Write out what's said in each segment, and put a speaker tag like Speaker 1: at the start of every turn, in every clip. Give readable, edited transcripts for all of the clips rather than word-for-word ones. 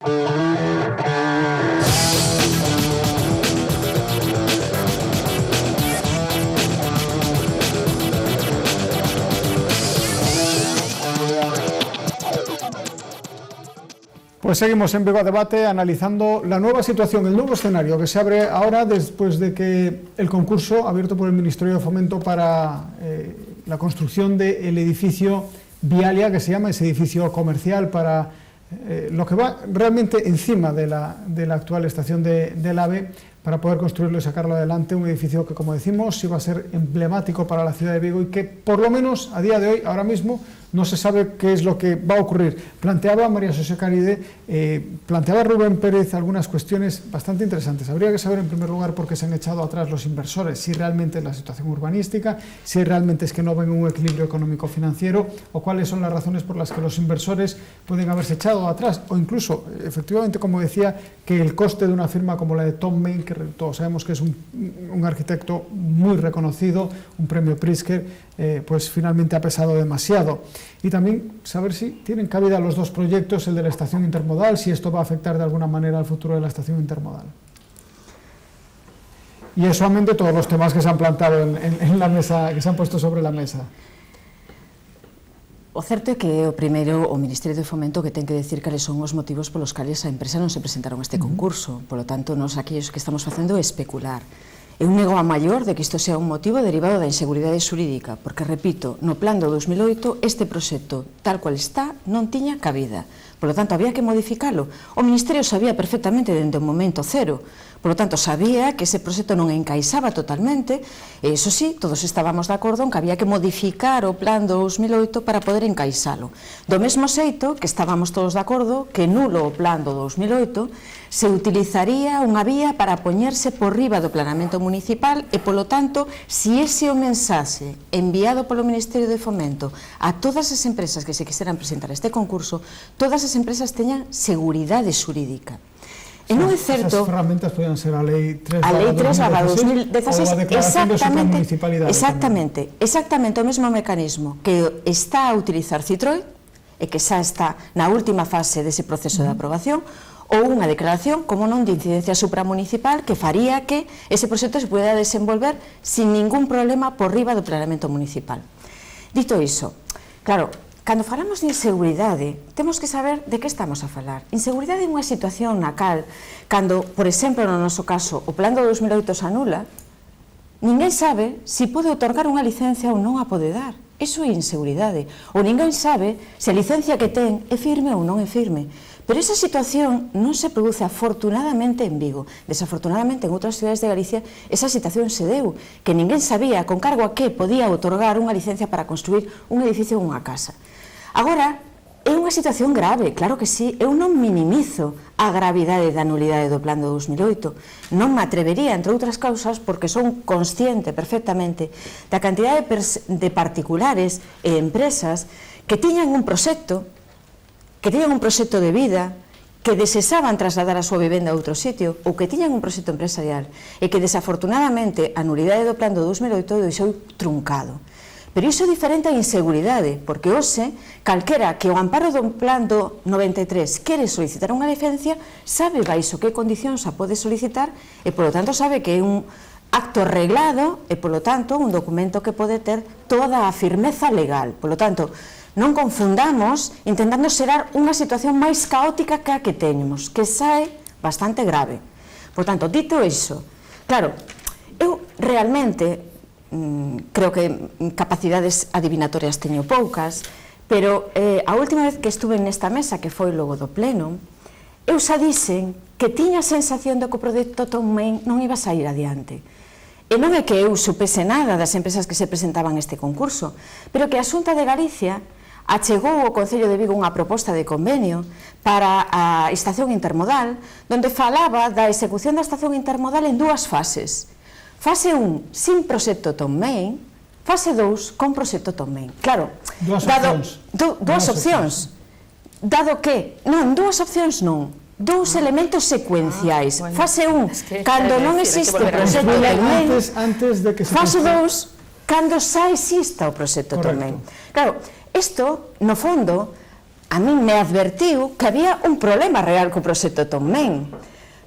Speaker 1: Pues seguimos en Vigo a Debate analizando la nueva situación, el nuevo escenario que se abre ahora después de que el concurso abierto por el Ministerio de Fomento para la construcción del edificio Vialia, que se llama ese edificio comercial para lo que va realmente encima de la actual estación del AVE, para poder construirlo y sacarlo adelante, un edificio que, como decimos, iba a ser emblemático para la ciudad de Vigo y que, por lo menos a día de hoy, ahora mismo, no se sabe qué es lo que va a ocurrir. Planteaba María José Caride, planteaba Rubén Pérez algunas cuestiones bastante interesantes. Habría que saber, en primer lugar, por qué se han echado atrás los inversores, si realmente es la situación urbanística, si realmente es que no ven un equilibrio económico-financiero, o cuáles son las razones por las que los inversores pueden haberse echado atrás, o incluso, efectivamente, como decía, que el coste de una firma como la de Tom Mayne, que todos sabemos que es un arquitecto muy reconocido, un premio Pritzker, pues finalmente ha pesado demasiado. Y también saber si tienen cabida los dos proyectos, el de la estación intermodal, si esto va a afectar de alguna manera al futuro de la estación intermodal. Y eso solamente todos los temas que se han plantado en la mesa, que se han puesto sobre la mesa.
Speaker 2: O certo é que o primeiro o Ministerio de Fomento que ten que decir cales son os motivos polos cales a empresa non se presentaron a este concurso. Por lo tanto, nos aquellos que estamos facendo é especular. É un nego a maior de que isto sea un motivo derivado da inseguridade xurídica, porque, repito, no plan do 2008 este proxecto, tal cual está, non tiña cabida. Por lo tanto, había que modificalo. O Ministerio sabía perfectamente dende o momento cero. Por lo tanto, sabía que ese proxecto non encaixaba totalmente, e iso sí, todos estábamos de acordo en que había que modificar o plan do 2008 para poder encaixalo. Do mesmo xeito que estábamos todos de acordo que nulo o plan do 2008 se utilizaría unha vía para poñerse por riba do planeamento municipal e, polo tanto, si ese o mensaxe enviado polo Ministerio de Fomento a todas as empresas que se quixeran presentar a este concurso, todas as empresas teñan seguridade xurídica. E non é certo...
Speaker 1: Esas ferramentas podían ser a Lei 3/2016
Speaker 2: ou
Speaker 1: a declaración de supramunicipalidade.
Speaker 2: Exactamente o mesmo mecanismo que está a utilizar Citroën e que xa está na última fase dese proceso de aprobación, ou unha declaración, como non, de incidencia supramunicipal que faría que ese proxecto se pueda desenvolver sin ningún problema por riba do planeamento municipal. Dito iso, claro, cando falamos de inseguridade, temos que saber de que estamos a falar. Inseguridade é unha situación na cal, cando, por exemplo, no noso caso, o plan do 2008 se anula, ninguén sabe se pode otorgar unha licencia ou non a pode dar. Iso é inseguridade. Ou ninguén sabe se a licencia que ten é firme ou non é firme. Pero esa situación non se produce afortunadamente en Vigo. Desafortunadamente en outras cidades de Galicia esa situación se deu, que ninguén sabía con cargo a que podía otorgar unha licencia para construir un edificio ou unha casa. Agora, é unha situación grave, claro que sí, eu non minimizo a gravidade da nulidade do plan do 2008, non me atrevería, entre outras causas, porque son consciente perfectamente da cantidade de particulares e empresas que tiñan un proxecto de vida, que deseaban trasladar a súa vivenda a outro sitio, ou que tiñan un proxecto empresarial, e que desafortunadamente a nulidade do plan do 2008 deixou truncado. Pero iso é diferente a inseguridade, porque hoxe, calquera que o amparo do plan do 93 quere solicitar unha licencia, sabe baixo que condicións a pode solicitar e, polo tanto, sabe que é un acto reglado e, polo tanto, un documento que pode ter toda a firmeza legal. Polo tanto, non confundamos intentando xerar unha situación máis caótica que a que teñemos, que xa é bastante grave. Por tanto, dito iso, claro, eu realmente creo que capacidades adivinatorias teño poucas, pero a última vez que estuve nesta mesa, que foi logo do pleno, eu xa dixen que tiña a sensación de que o proxecto Tom Mayne non iba a sair adiante. E non é que eu supese nada das empresas que se presentaban a este concurso, pero que a Xunta de Galicia achegou ao Concello de Vigo unha proposta de convenio para a estación intermodal, donde falaba da execución da estación intermodal en dúas fases. Fase 1, sin proxecto Tom Mayne, fase 2, con proxecto Tom Mayne. Claro, dúas opcións. Dado que, non, dúas opcións non, dous elementos secuenciais. Fase 1, cando non existe o proxecto Tom Mayne. Fase 2, cando xa exista o proxecto Tom Mayne. Claro, isto, no fondo, a min me advertiu que había un problema real co proxecto Tomén.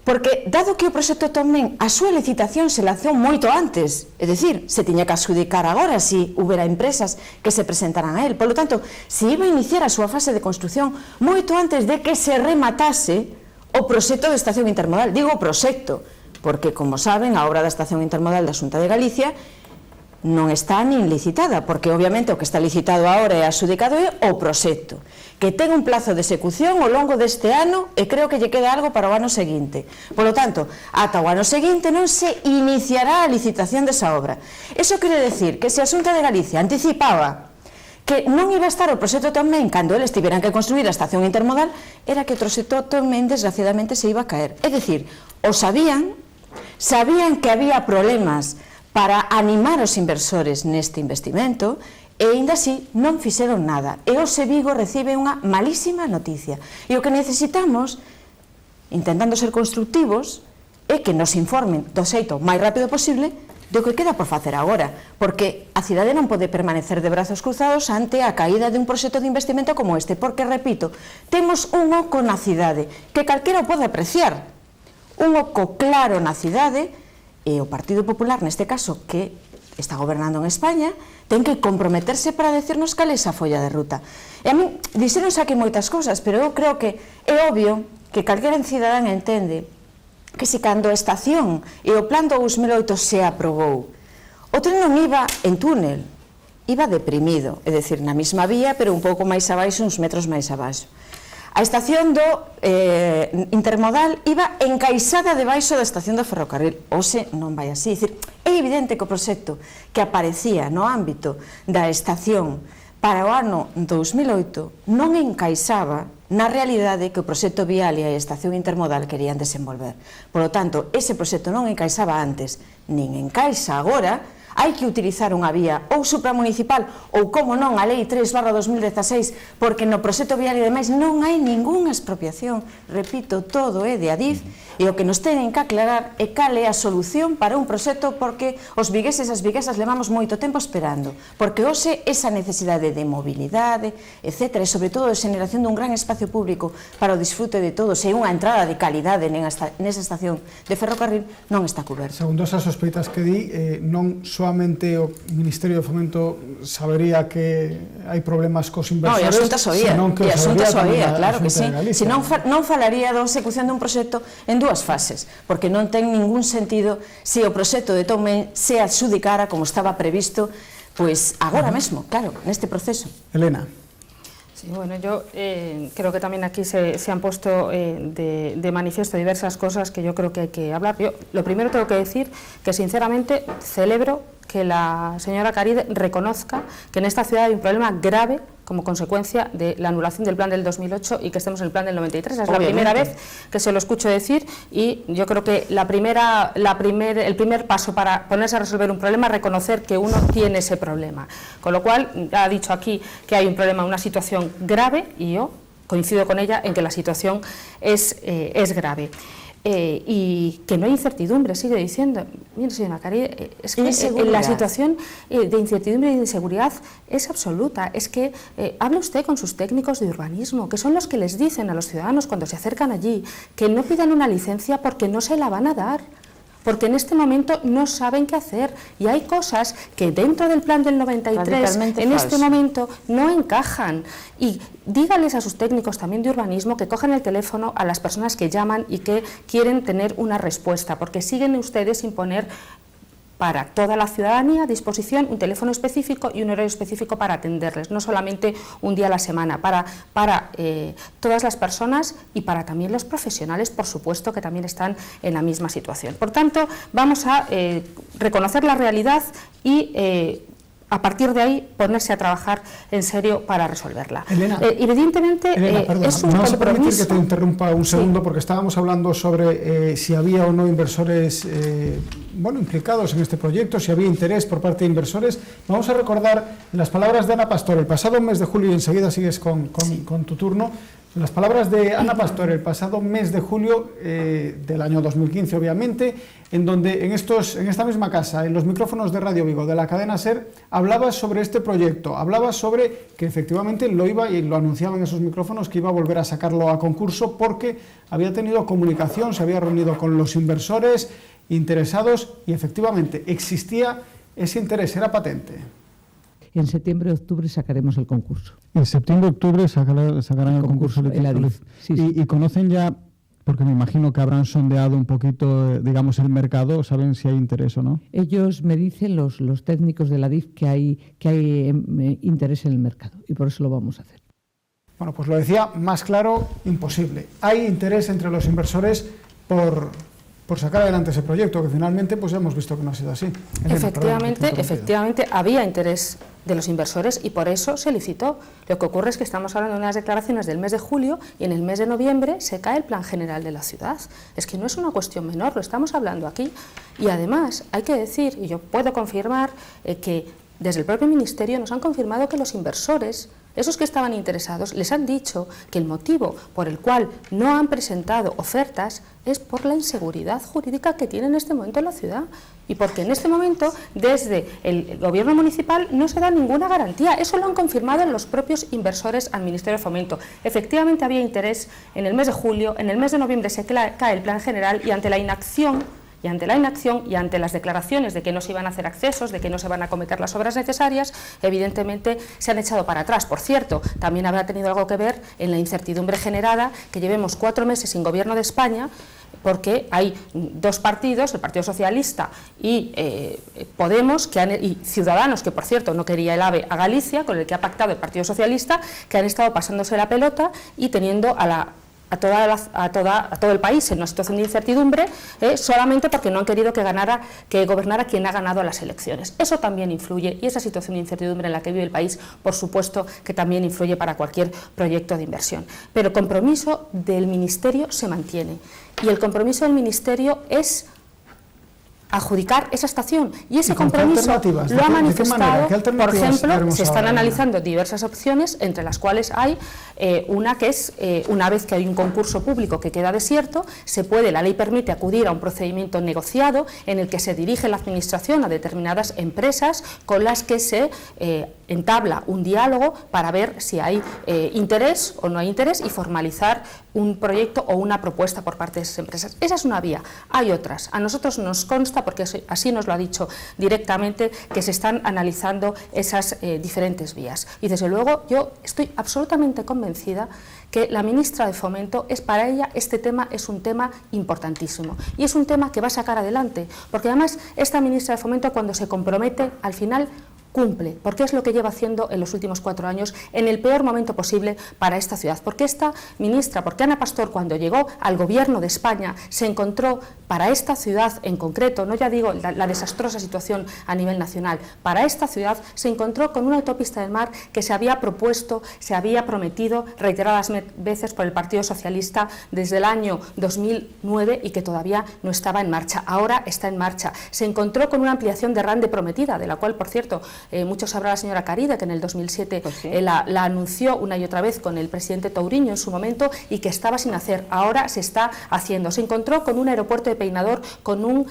Speaker 2: Porque, dado que o proxecto Tomén, a súa licitación se lanzou moito antes, é dicir, se tiña que adxudicar agora se houbera empresas que se presentaran a él. Por lo tanto, se iba a iniciar a súa fase de construción moito antes de que se rematase o proxecto de estación intermodal. Digo proxecto, porque, como saben, a obra da estación intermodal da Xunta de Galicia non está nin licitada, porque obviamente o que está licitado agora e adxudicado é o proxecto, que ten un plazo de execución ao longo deste ano e creo que lle queda algo para o ano seguinte. Por lo tanto, ata o ano seguinte non se iniciará a licitación desa obra. Eso quere decir que se a Xunta de Galicia anticipaba que non iba a estar o proxecto Tomén cando eles tiveran que construir a estación intermodal, era que o proxecto Tomén desgraciadamente se iba a caer. É dicir, o sabían que había problemas para animar os inversores neste investimento e, aínda así, non fixeron nada. E hoxe Vigo recibe unha malísima noticia. E o que necesitamos, intentando ser constructivos, é que nos informen do xeito máis rápido posible do que queda por facer agora, porque a cidade non pode permanecer de brazos cruzados ante a caída de un proxecto de investimento como este, porque, repito, temos un oco na cidade que calquera pode apreciar, un oco claro na cidade. E o Partido Popular, neste caso, que está gobernando en España, ten que comprometerse para decirnos cal é esa folla de ruta. E a mí, dixeronse aquí moitas cousas, pero eu creo que é obvio que calquera cidadán entende que se cando a estación e o plan do 2008 se aprobou, o tren non iba en túnel, iba deprimido, é dicir, na mesma vía, pero un pouco máis abaixo, uns metros máis abaixo. A estación do intermodal iba encaixada debaixo da estación do ferrocarril. Hoxe non vai así. É evidente que o proxecto que aparecía no ámbito da estación para o ano 2008 non encaixaba na realidade que o proxecto vial e a estación intermodal querían desenvolver. Por lo tanto, ese proxecto non encaixaba antes, nin encaixa agora. Hai que utilizar unha vía ou supramunicipal ou, como non, a Lei 3/2016, porque no proxecto vial e demais non hai ningunha expropiación. Repito, todo é de Adif e o que nos teñen que aclarar é cal é a solución para un proxecto, porque os vigueses e as viguesas levamos moito tempo esperando, porque hoxe esa necesidade de mobilidade, etc., e sobre todo de xeneración dun gran espacio público para o disfrute de todos e unha entrada de calidade nesa estación de ferrocarril non está coberta.
Speaker 1: Segundo esas sospeitas que di, non soamente o Ministerio de Fomento sabería que hai problemas cos inversores,
Speaker 2: e a Xunta sabía, claro que sí. Se non falaría da execución dun proxecto en dúas fases, porque non ten ningún sentido se o proxecto de Tomén se adxudicara como estaba previsto, pois agora mesmo, claro, neste proceso.
Speaker 1: Elena.
Speaker 3: Sí, bueno, yo creo que también aquí se han puesto de manifiesto diversas cosas que yo creo que hay que hablar. Yo lo primero tengo que decir que sinceramente celebro que la señora Caride reconozca que en esta ciudad hay un problema grave como consecuencia de la anulación del plan del 2008 y que estemos en el plan del 93. Es la primera vez que se lo escucho decir y yo creo que el primer paso para ponerse a resolver un problema es reconocer que uno tiene ese problema. Con lo cual, ha dicho aquí que hay un problema, una situación grave, y yo coincido con ella en que la situación es grave. Y que no hay incertidumbre, sigue diciendo. Mire, señora Caride, es que la situación de incertidumbre y de inseguridad es absoluta. Es que hable usted con sus técnicos de urbanismo, que son los que les dicen a los ciudadanos cuando se acercan allí que no pidan una licencia porque no se la van a dar, porque en este momento no saben qué hacer, y hay cosas que dentro del plan del 93 en este momento no encajan. Y dígales a sus técnicos también de urbanismo que cojan el teléfono a las personas que llaman y que quieren tener una respuesta, porque siguen ustedes sin poner para toda la ciudadanía a disposición un teléfono específico y un horario específico para atenderles, no solamente un día a la semana, para todas las personas y para también los profesionales, por supuesto, que también están en la misma situación. Por tanto, vamos a reconocer la realidad y a partir de ahí ponerse a trabajar en serio para resolverla.
Speaker 1: Elena,
Speaker 3: evidentemente,
Speaker 1: Elena, perdona,
Speaker 3: es un
Speaker 1: ¿me vas a permitir
Speaker 3: compromiso?
Speaker 1: que te interrumpa un segundo?
Speaker 3: Sí.
Speaker 1: Porque estábamos hablando sobre si había o no inversores bueno, implicados en este proyecto, si había interés por parte de inversores. Vamos a recordar las palabras de Ana Pastor el pasado mes de julio, y enseguida sigues con tu turno. Las palabras de Ana Pastor el pasado mes de julio del año 2015, obviamente, en donde en esta misma casa, en los micrófonos de Radio Vigo, de la cadena SER, hablaba sobre este proyecto, hablaba sobre que efectivamente lo iba, y lo anunciaba en esos micrófonos, que iba a volver a sacarlo a concurso porque había tenido comunicación, se había reunido con los inversores interesados y efectivamente existía ese interés, era patente.
Speaker 4: En septiembre-octubre sacaremos el concurso.
Speaker 1: En septiembre-octubre sacarán el concurso electoral.
Speaker 4: Sí, sí.
Speaker 1: Y conocen ya, porque me imagino que habrán sondeado un poquito, digamos, el mercado, ¿saben si hay interés o no?
Speaker 4: Ellos me dicen, los técnicos de la DIF, que hay interés en el mercado, y por eso lo vamos a hacer.
Speaker 1: Bueno, pues lo decía más claro, imposible. Hay interés entre los inversores por sacar adelante ese proyecto, que finalmente pues hemos visto que no ha sido así.
Speaker 3: Efectivamente había interés de los inversores y por eso se licitó. Lo que ocurre es que estamos hablando de unas declaraciones del mes de julio y en el mes de noviembre se cae el plan general de la ciudad. Es que no es una cuestión menor, lo estamos hablando aquí. Y además hay que decir, y yo puedo confirmar, que desde el propio Ministerio nos han confirmado que los inversores, esos que estaban interesados, les han dicho que el motivo por el cual no han presentado ofertas es por la inseguridad jurídica que tiene en este momento en la ciudad y porque en este momento desde el gobierno municipal no se da ninguna garantía. Eso lo han confirmado los propios inversores al Ministerio de Fomento. Efectivamente había interés en el mes de julio, en el mes de noviembre se cae el plan general y ante la inacción y ante las declaraciones de que no se iban a hacer accesos, de que no se van a acometer las obras necesarias, evidentemente se han echado para atrás. Por cierto, también habrá tenido algo que ver en la incertidumbre generada que llevemos 4 meses sin gobierno de España, porque hay dos partidos, el Partido Socialista y Podemos, y Ciudadanos, que por cierto no quería el AVE a Galicia, con el que ha pactado el Partido Socialista, que han estado pasándose la pelota y teniendo a todo el país en una situación de incertidumbre, solamente porque no han querido que gobernara quien ha ganado las elecciones. Eso también influye, y esa situación de incertidumbre en la que vive el país, por supuesto que también influye para cualquier proyecto de inversión. Pero el compromiso del Ministerio se mantiene, y el compromiso del Ministerio es adjudicar esa estación, y ese compromiso lo ha manifestado. Por ejemplo, se están analizando diversas opciones, entre las cuales hay una que es, una vez que hay un concurso público que queda desierto, la ley permite acudir a un procedimiento negociado en el que se dirige la administración a determinadas empresas con las que se entabla un diálogo para ver si hay interés o no hay interés y formalizar un proyecto o una propuesta por parte de esas empresas. Esa es una vía. Hay otras. A nosotros nos consta, porque así nos lo ha dicho directamente, que se están analizando esas diferentes vías. Y desde luego yo estoy absolutamente convencida que la ministra de Fomento, para ella este tema es un tema importantísimo y es un tema que va a sacar adelante, porque además esta ministra de Fomento, cuando se compromete, al final cumple, porque es lo que lleva haciendo en los últimos 4 años en el peor momento posible para esta ciudad. Porque esta ministra, porque Ana Pastor, cuando llegó al gobierno de España, se encontró para esta ciudad en concreto, no ya digo la desastrosa situación a nivel nacional, para esta ciudad se encontró con una autopista del mar que se había propuesto, se había prometido reiteradas veces por el Partido Socialista desde el año 2009 y que todavía no estaba en marcha. Ahora está en marcha. Se encontró con una ampliación de Rande prometida, de la cual, por cierto, mucho sabrá la señora Carida, que en el 2007 pues sí, la anunció una y otra vez con el presidente Touriño en su momento y que estaba sin hacer. Ahora se está haciendo. Se encontró con un aeropuerto de Peinador con un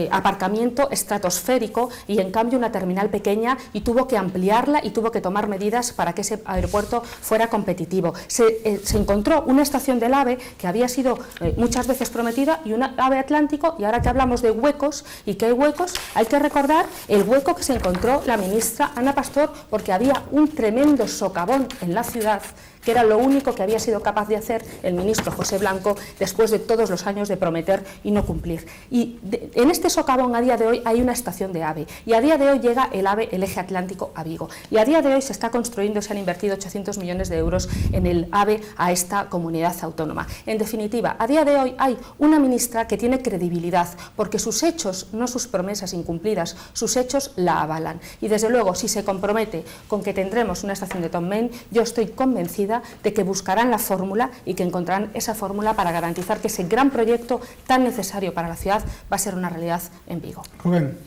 Speaker 3: aparcamiento estratosférico y en cambio una terminal pequeña, y tuvo que ampliarla y tuvo que tomar medidas para que ese aeropuerto fuera competitivo. Se encontró una estación del AVE que había sido muchas veces prometida, y un AVE Atlántico, y ahora que hablamos de huecos y que hay huecos, hay que recordar el hueco que se encontró la ministra Ana Pastor, porque había un tremendo socavón en la ciudad, que era lo único que había sido capaz de hacer el ministro José Blanco después de todos los años de prometer y no cumplir. Y en este socavón a día de hoy hay una estación de AVE, y a día de hoy llega el AVE, el eje atlántico, a Vigo, y a día de hoy se está construyendo, se han invertido 800 millones de euros en el AVE a esta comunidad autónoma. En definitiva, a día de hoy hay una ministra que tiene credibilidad, porque sus hechos, no sus promesas incumplidas, sus hechos la avalan, y desde luego si se compromete con que tendremos una estación de Tom Main, yo estoy convencida convencida de que buscarán la fórmula y que encontrarán esa fórmula para garantizar que ese gran proyecto tan necesario para la ciudad va a ser una realidad en Vigo.
Speaker 1: Rubén.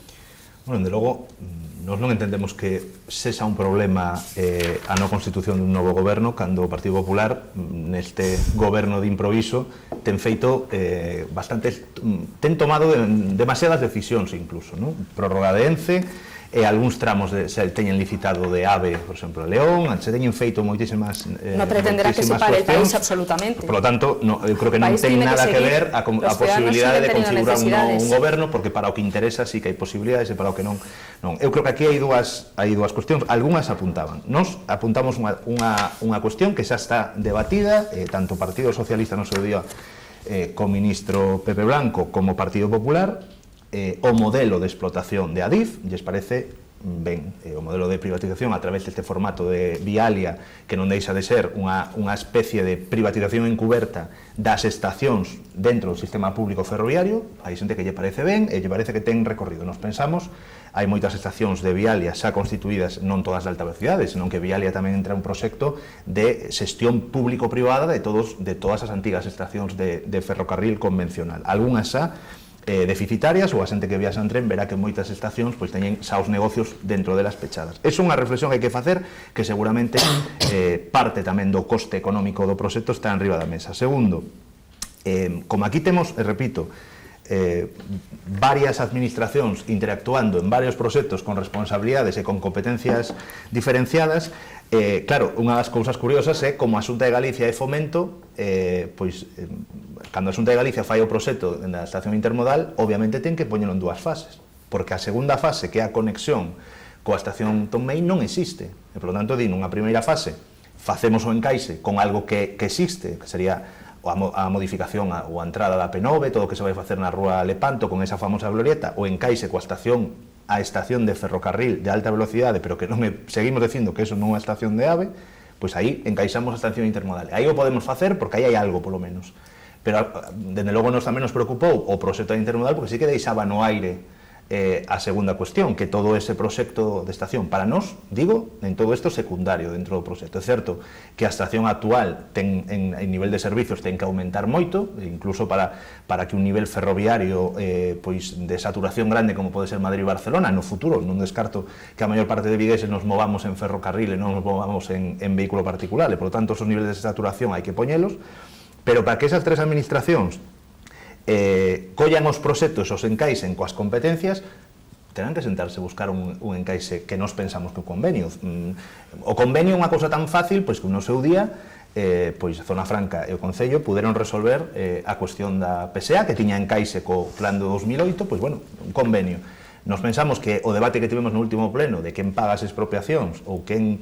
Speaker 5: Bueno, de logo, nós non entendemos que sexa un problema a non constitución dun novo goberno cando o Partido Popular neste goberno de improviso ten feito bastantes, ten tomado demasiadas decisións incluso, non? Prórroga de ENCE, algúns tramos se teñen licitado de AVE, por exemplo, a León, se teñen feito moitísimas
Speaker 3: non pretenderá que se pare el país absolutamente.
Speaker 5: Por lo tanto, eu creo que non ten nada que ver a posibilidade de configurar un goberno, porque para o que interesa sí que hai posibilidades e para o que non. Eu creo que aquí hai dúas cuestións, algunhas apuntaban. Nos apuntamos unha cuestión que xa está debatida, tanto o Partido Socialista no seu día co ministro Pepe Blanco como o Partido Popular, o modelo de explotación de Adif, lles parece ben, o modelo de privatización a través deste formato de Vialia, que non deixa de ser unha especie de privatización encuberta das estacións dentro do sistema público ferroviario. Hai xente que lle parece ben e lle parece que ten recorrido. Nos pensamos, hai moitas estacións de Vialia xa constituídas, non todas de alta velocidade, senón que Vialia tamén entra un proxecto de xestión público-privada de todas as antigas estacións de ferrocarril convencional. Algúnas xa deficitarias, ou a xente que viaxa en tren verá que moitas estacións pois teñen xa os negocios dentro delas pechadas. É unha reflexión que hai que facer, que seguramente parte tamén do coste económico do proxecto está en riba da mesa. Segundo, como aquí temos, repito, varias administracións interactuando en varios proxectos con responsabilidades e con competencias diferenciadas, claro, unha das cousas curiosas é como a Xunta de Galicia e Fomento, cando a Xunta de Galicia fai o proxecto da estación intermodal, obviamente ten que poñelo en dúas fases, porque a segunda fase, que é a conexión coa estación Tomei, non existe. E, por lo tanto, di nunha primeira fase facemos o encaixe con algo que existe, que sería a modificación ou a entrada da P9, todo o que se vai facer na rúa Lepanto con esa famosa glorieta, o encaixe coa estación, a estación de ferrocarril de alta velocidade, pero que non seguimos dicindo que eso non é a estación de AVE, pois aí encaixamos a estación intermodal. Aí o podemos facer porque aí hai algo, polo menos. Pero, dende logo, nos tamén nos preocupou o proxecto de intermodal, porque sí que deixaba no aire a segunda cuestión, que todo ese proxecto de estación, para nós, digo, en todo isto secundario dentro do proxecto. É certo que a estación actual en nivel de servicios ten que aumentar moito, incluso para que un nivel ferroviario pois de saturación grande como pode ser Madrid e Barcelona, no futuro, non descarto que a maior parte de vigueses nos movamos en ferrocarril e non nos movamos en vehículo particular, e, por lo tanto, esos niveles de saturación hai que poñelos, pero para que esas tres administracións collan os proxectos, os encaixen coas competencias, terán que sentarse a buscar un encaixe que nós pensamos que o convenio. O convenio é unha cousa tan fácil, pois que no seu día, pois Zona Franca e o Concello puderon resolver a cuestión da PSA, que tiña encaixe co plan do 2008, pois bueno, un convenio. Nos pensamos que o debate que tivemos no último pleno de quen paga as expropiacións ou quen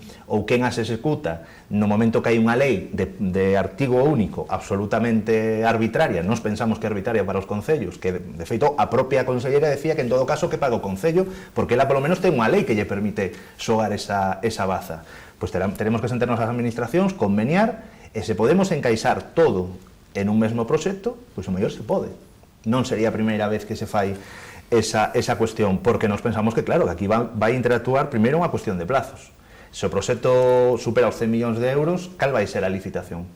Speaker 5: as executa no momento que hai unha lei de artigo único absolutamente arbitraria, nos pensamos que é arbitraria para os concellos, que de feito a propia consellera decía que en todo caso que paga o concello, porque ela polo menos ten unha lei que lle permite xogar esa baza. Pois teremos que sentarnos as administracións, conveniar, e se podemos encaixar todo en un mesmo proxecto, pois o mellor se pode. Non sería a primeira vez que se fai esa cuestión, porque nos pensamos que, claro, que aquí vai interactuar primeiro unha cuestión de plazos. Se o proxecto supera os 100 millóns de euros, cal vai ser a licitación?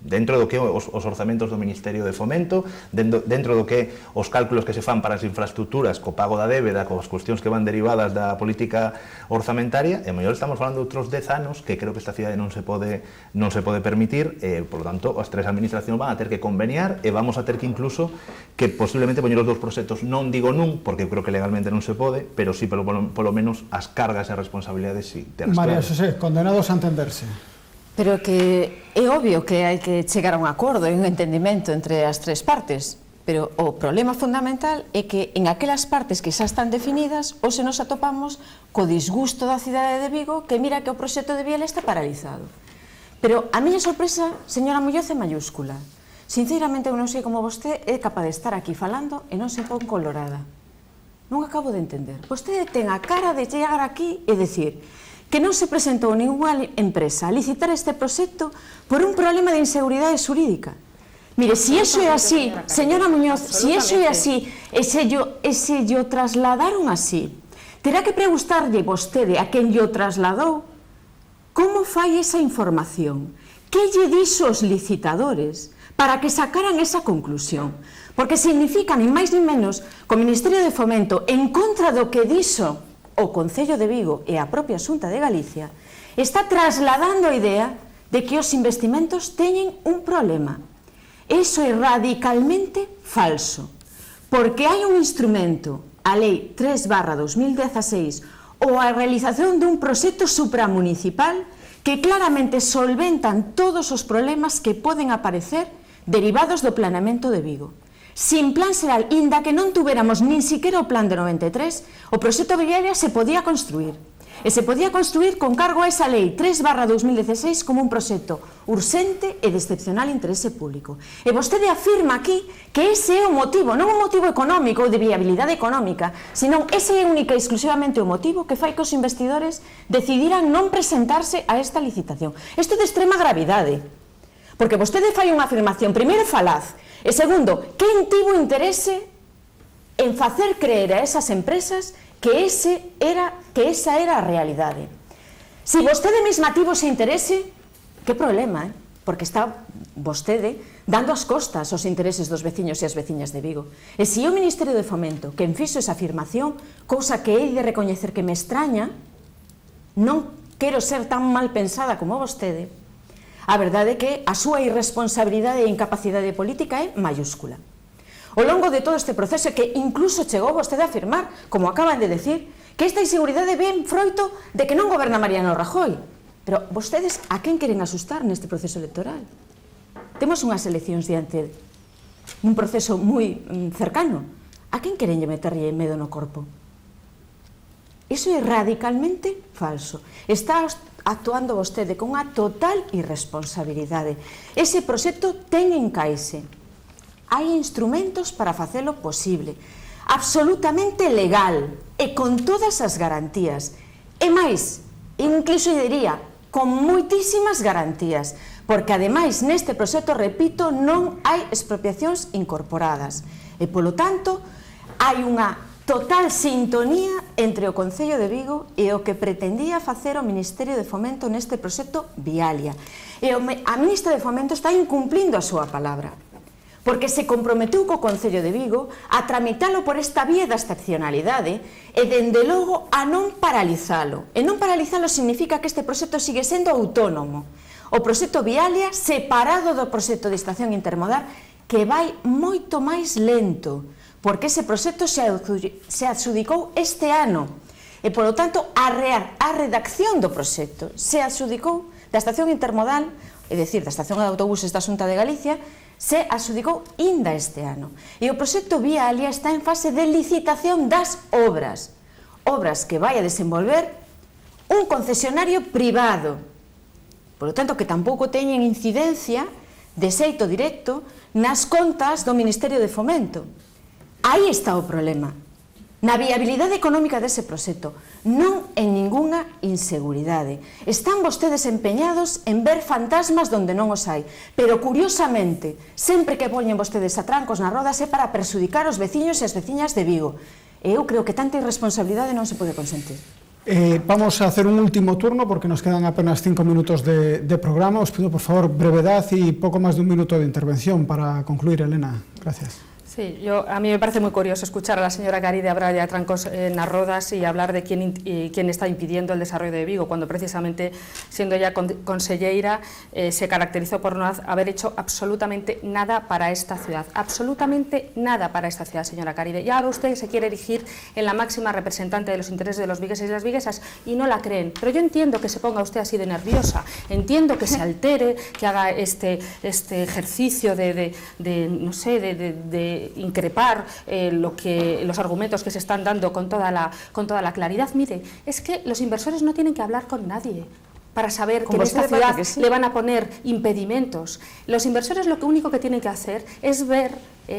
Speaker 5: Dentro do que os orzamentos do Ministerio de Fomento, dentro do que os cálculos que se fan para as infraestructuras, co pago da débeda, coas cuestións que van derivadas da política orzamentaria, e mellor estamos falando de outros 10 anos que creo que esta cidade non se pode permitir, por lo tanto, as tres administracións van a ter que conveniar e vamos a ter que incluso que posiblemente poñer os dous proxectos, non digo nun, porque creo que legalmente non se pode, pero sí, polo menos, as cargas e as responsabilidades sí.
Speaker 1: María Xosé, condenados a entenderse.
Speaker 2: Pero que é obvio que hai que chegar a un acordo e un entendimento entre as tres partes, pero o problema fundamental é que en aquelas partes que xa están definidas ou se nos atopamos co disgusto da cidade de Vigo, que mira que o proxecto de Viela está paralizado. Pero a miña sorpresa, señora Muñoz, é mayúscula. Sinceramente, eu non sei como vostede é capaz de estar aquí falando e non se pon colorada. Non acabo de entender. Vostede ten a cara de chegar aquí e decir que non se presentou ninguna empresa a licitar este proxecto por un problema de inseguridade xurídica. Mire, se iso é así, señora Muñoz, se iso é así, e se llo trasladaron así, terá que preguntarlle vostede a quen llo trasladou como fai esa información, que lle dixo os licitadores para que sacaran esa conclusión? Porque significa, nin máis nin menos, que o Ministerio de Fomento, en contra do que dixo o Concello de Vigo e a propia Xunta de Galicia, está trasladando a idea de que os investimentos teñen un problema. Iso é radicalmente falso, porque hai un instrumento, a Lei 3/2016, ou a realización dun proxecto supramunicipal que claramente solventan todos os problemas que poden aparecer derivados do planeamento de Vigo. Sin plan xeral, inda que non tuveramos nin siquiera o plan de 93, o proxecto viario se podía construir. E se podía construir con cargo a esa lei 3/2016 como un proxecto urxente e de excepcional interese público. E vostede afirma aquí que ese é o motivo, non o motivo económico ou de viabilidade económica, senón ese é única e exclusivamente o motivo que fai que os investidores decidiran non presentarse a esta licitación. Isto é de extrema gravidade, porque vostede fai unha afirmación, primeiro falaz, e segundo, quen tivo interese en facer creer a esas empresas que esa era a realidade. Se vostede mesma tivo ese interese, que problema, porque está vostede dando as costas aos intereses dos veciños e as veciñas de Vigo. E se o Ministerio de Fomento quen fixo esa afirmación, cousa que hei de recoñecer que me extraña, non quero ser tan mal pensada como vostede, a verdade é que a súa irresponsabilidade e incapacidade política é mayúscula. Ao longo de todo este proceso, que incluso chegou vostede a afirmar, como acaban de decir, que esta inseguridade ven froito de que non goberna Mariano Rajoy. Pero vostedes a quen queren asustar neste proceso electoral? Temos unhas eleccións diante un proceso moi cercano. A quen queren meterlle medo no corpo? Iso é radicalmente falso. Está actuando vostede con unha total irresponsabilidade. Ese proxecto ten encaixe. Hai instrumentos para facelo posible, absolutamente legal e con todas as garantías. E máis, incluso diría, con moitísimas garantías, porque ademais neste proxecto, repito, non hai expropiacións incorporadas. E polo tanto, hai unha total sintonía entre o Concello de Vigo e o que pretendía facer o Ministerio de Fomento neste proxecto Vialia. E a ministra de Fomento está incumplindo a súa palabra, porque se comprometeu co Concello de Vigo a tramitalo por esta vía da excepcionalidade e, dende logo, a non paralizalo. E non paralizalo significa que este proxecto sigue sendo autónomo. O proxecto Vialia separado do proxecto de estación intermodal, que vai moito máis lento, porque ese proxecto se adxudicou este ano. E, polo tanto, a redacción do proxecto se adxudicou da estación intermodal, é dicir, da estación de autobuses da Xunta de Galicia, se adxudicou inda este ano. E o proxecto Vialia está en fase de licitación das obras. Obras que vai a desenvolver un concesionario privado. Por lo tanto, que tampouco teñen incidencia de xeito directo nas contas do Ministerio de Fomento. Aí está o problema. Na viabilidade económica dese proxecto, non en ningunha inseguridade. Están vostedes empeñados en ver fantasmas donde non os hai, pero curiosamente, sempre que poñen vostedes atrancos na rodas é para perxudicar os veciños e as veciñas de Vigo. E eu creo que tanta irresponsabilidade non se pode consentir.
Speaker 1: Vamos a hacer un último turno porque nos quedan apenas 5 minutos de programa. Os pido por favor brevedad y poco más de un minuto de intervención para concluir, Elena. Gracias.
Speaker 3: Sí, a mí me parece muy curioso escuchar a la señora Garide hablar de atrancos en las rodas y hablar de quién está impidiendo el desarrollo de Vigo, cuando precisamente, siendo ella conselleira, se caracterizó por no haber hecho absolutamente nada para esta ciudad. Absolutamente nada para esta ciudad, señora Garide. Y ahora usted se quiere erigir en la máxima representante de los intereses de los vigueses y las viguesas y no la creen. Pero yo entiendo que se ponga usted así de nerviosa, entiendo que se altere, que haga este ejercicio de increpar los argumentos que se están dando con toda la claridad. Mire, es que los inversores no tienen que hablar con nadie para saber que en esta ciudad le van a poner impedimentos. Los inversores lo único que tienen que hacer es ver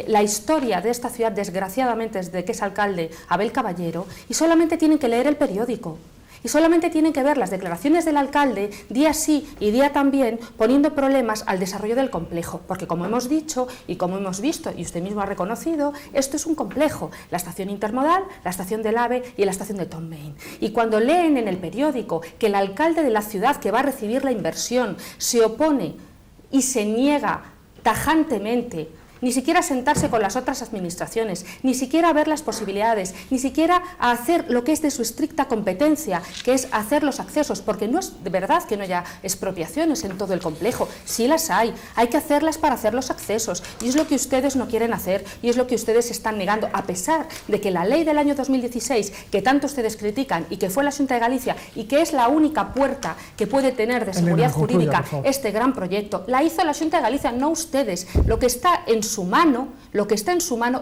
Speaker 3: la historia de esta ciudad, desgraciadamente, desde que es alcalde Abel Caballero, y solamente tienen que leer el periódico. y solamente tienen que ver las declaraciones del alcalde día sí y día también poniendo problemas al desarrollo del complejo, porque como hemos dicho y como hemos visto y usted mismo ha reconocido, esto es un complejo, la estación intermodal, la estación del AVE y la estación de Tom Main. Y cuando leen en el periódico que el alcalde de la ciudad que va a recibir la inversión se opone y se niega tajantemente, ni siquiera a sentarse con las otras administraciones, ni siquiera a ver las posibilidades, ni siquiera a hacer lo que es de su estricta competencia, que es hacer los accesos, porque no es de verdad que no haya expropiaciones en todo el complejo, sí las hay que hacerlas para hacer los accesos, y es lo que ustedes no quieren hacer, y es lo que ustedes están negando, a pesar de que la ley del año 2016, que tanto ustedes critican, y que fue la Xunta de Galicia, y que es la única puerta que puede tener de seguridad jurídica este gran proyecto, la hizo la Xunta de Galicia, no ustedes. Lo que está en su mano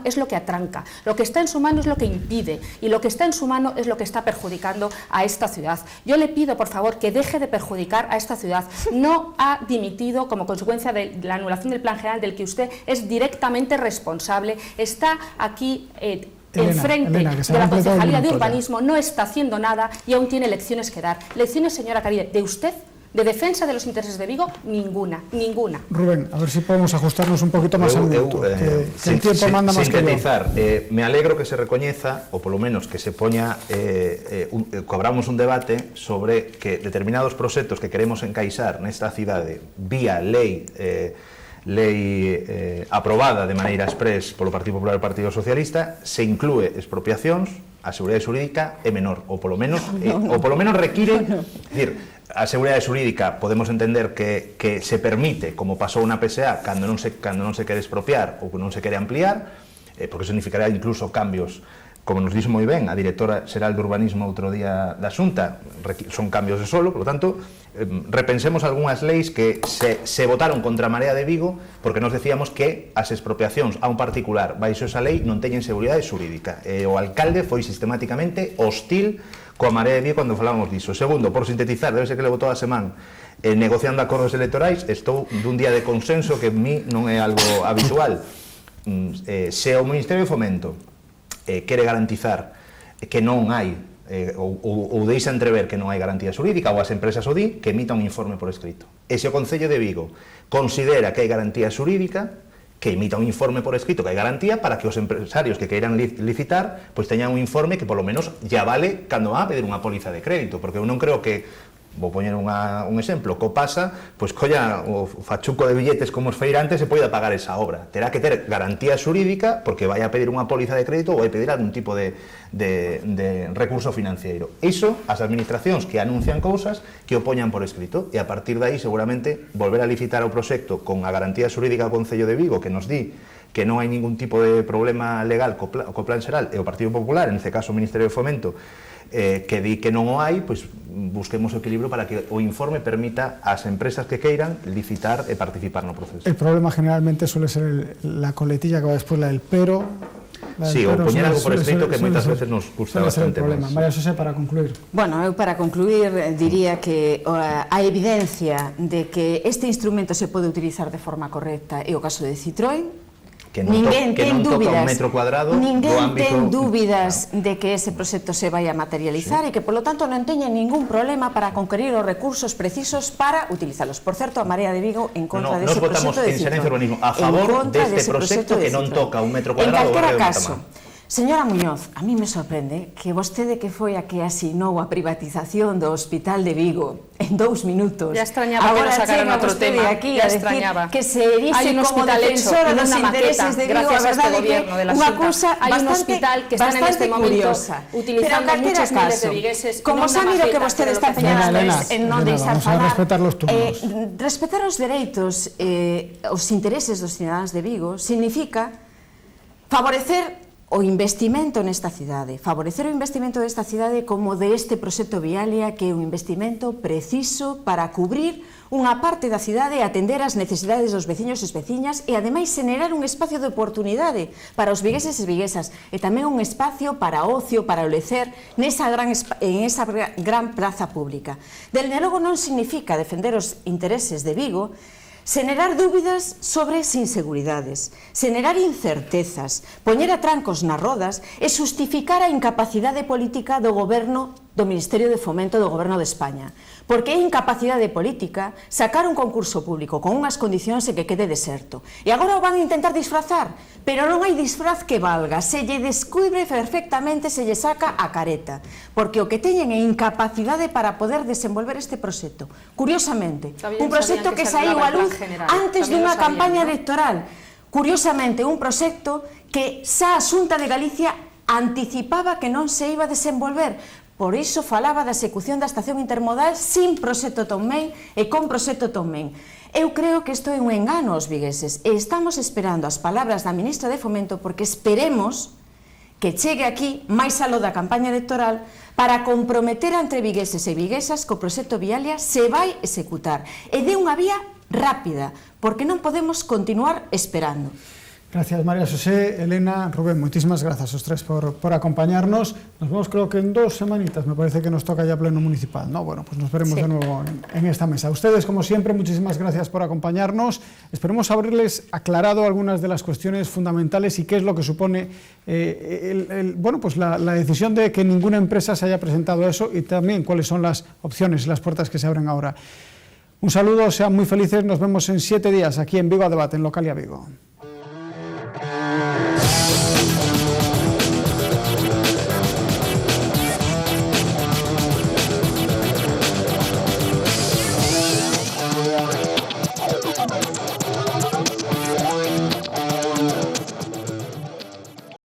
Speaker 3: es lo que atranca, lo que está en su mano es lo que impide, y lo que está en su mano es lo que está perjudicando a esta ciudad. Yo le pido, por favor, que deje de perjudicar a esta ciudad. No ha dimitido como consecuencia de la anulación del plan general del que usted es directamente responsable. Está aquí enfrente de la Concejalía de Urbanismo, no está haciendo nada y aún tiene lecciones que dar. Lecciones, señora Caride, de usted, de defensa de los intereses de Vigo, ninguna.
Speaker 1: Rubén, a ver si podemos ajustarnos un poquito máis ao minuto, que el tiempo manda máis que yo.
Speaker 5: Me alegro que se recoñeza, ou polo menos que se poña, cobramos un debate sobre que determinados proxectos que queremos encaixar nesta cidade vía lei aprobada de maneira exprés polo Partido Popular e Partido Socialista, se inclúe expropiacións, a seguridade xurídica é menor, ou polo menos require, decir, a seguridade xurídica podemos entender que se permite, como pasou na PSA, cando non se quere expropiar ou non se quere ampliar, porque significará incluso cambios, como nos dixo moi ben a directora xeral de Urbanismo outro día da Xunta, son cambios de solo, por lo tanto, repensemos algunhas leis que se votaron contra a Marea de Vigo porque nos decíamos que as expropiacións a un particular baixo esa lei non teñen seguridade xurídica. O alcalde foi sistemáticamente hostil coa Marea de Vigo cando falábamos diso. Segundo, por sintetizar, debe ser que levo toda a semana negociando acordos electorais, estou dun día de consenso que en mí non é algo habitual. Se o Ministerio de Fomento quere garantizar que non hai ou deixa entrever que non hai garantía xurídica, ou as empresas o di, que emita un informe por escrito. E se o Concello de Vigo considera que hai garantía xurídica, que emita un informe por escrito que hai garantía para que os empresarios que queiran licitar pois teñan un informe que polo menos ya vale cando va a pedir unha póliza de crédito, porque eu non creo que, vou poñer un exemplo, co Pasa, pois colla o fachuco de billetes como os feirantes e poida pagar esa obra. Terá que ter garantía xurídica porque vai a pedir unha póliza de crédito ou vai pedir algún tipo de recurso financiero. Iso, as administracións que anuncian cousas que o poñan por escrito, e a partir de aí seguramente volver a licitar o proxecto con a garantía xurídica do Concello de Vigo que nos di que non hai ningún tipo de problema legal co Plan Xeral e o Partido Popular, en este caso o Ministerio de Fomento, que di que non o hai, pois busquemos o equilibrio para que o informe permita ás empresas que queiran licitar e participar no proceso.
Speaker 1: El problema generalmente suele ser la coletilla que va después, la del pero.
Speaker 5: Sí, ou poñer algo por escrito que moitas veces nos custa bastante máis.
Speaker 1: María Xosé, para concluir.
Speaker 2: Bueno, eu para concluir diría que a evidencia de que este instrumento se pode utilizar de forma correcta é o caso de Citroën.
Speaker 5: Que non toca un metro cuadrado do ámbito...
Speaker 2: Ninguén ten dúbidas de que ese proxecto se vai a materializar e que, polo tanto, non teña ningún problema para conquerir os recursos precisos para utilizalos. Por certo, a Marea de Vigo en contra dese proxecto de Citroën.
Speaker 5: Nos votamos en Xerencia Urbanismo a favor deste proxecto que non toca un metro cuadrado do barrio de Matamán.
Speaker 2: Señora Muñoz, a mí me sorprende que vostede que foi a que asinou a privatización do Hospital de Vigo en 2 minutos.
Speaker 3: Ya extrañaba que nos sacaran outro tema.
Speaker 2: Aquí ya extrañaba. Que se erixe como defensora dos intereses de Vigo,
Speaker 3: gracias a este gobierno de la Xunta. Hai un hospital que está en este momento utilizando muchos miles de vigueses.
Speaker 2: Como xa miro que vostede está empeñada en non deixar falar,
Speaker 1: respetar os turnos.
Speaker 2: Respetar os dereitos, os intereses dos cidadáns de Vigo significa favorecer o investimento nesta cidade, favorecer o investimento desta cidade como de este proxecto Vialia, que é un investimento preciso para cubrir unha parte da cidade e atender as necesidades dos veciños e veciñas e ademais generar un espacio de oportunidade para os vigueses e viguesas e tamén un espacio para ocio, para o lecer en esa gran praza pública. Del logo non significa defender os intereses de Vigo, xenerar dúbidas sobre as inseguridades, xenerar incertezas, poñer atrancos nas rodas e xustificar a incapacidade política do goberno do Ministerio de Fomento do Goberno de España, porque é incapacidade política sacar un concurso público con unhas condicións e que quede deserto. E agora o van a intentar disfrazar, pero non hai disfraz que valga, se lle descubre perfectamente, se lle saca a careta, porque o que teñen é incapacidade para poder desenvolver este proxecto. Curiosamente, un proxecto que saiu a luz antes dunha campaña electoral. Curiosamente, un proxecto que xa a Xunta de Galicia anticipaba que non se iba a desenvolver. Por iso falaba da execución da estación intermodal sin proxecto Tomén e con proxecto Tomén. Eu creo que isto é un engano aos vigueses e estamos esperando as palabras da ministra de Fomento porque esperemos que chegue aquí máis aló da campaña electoral para comprometer entre vigueses e viguesas que o proxecto Vialia se vai executar e de unha vía rápida, porque non podemos continuar esperando.
Speaker 1: Gracias, María José, Elena, Rubén, muchísimas gracias a los tres por acompañarnos. Nos vemos creo que en 2 semanitas, me parece que nos toca ya pleno municipal, ¿no? Bueno, pues nos veremos de nuevo en esta mesa. A ustedes, como siempre, muchísimas gracias por acompañarnos. Esperemos haberles aclarado algunas de las cuestiones fundamentales y qué es lo que supone bueno, pues la decisión de que ninguna empresa se haya presentado a eso y también cuáles son las opciones y las puertas que se abren ahora. Un saludo, sean muy felices, nos vemos en 7 días aquí en Vigo a Debate, en Localia Vigo.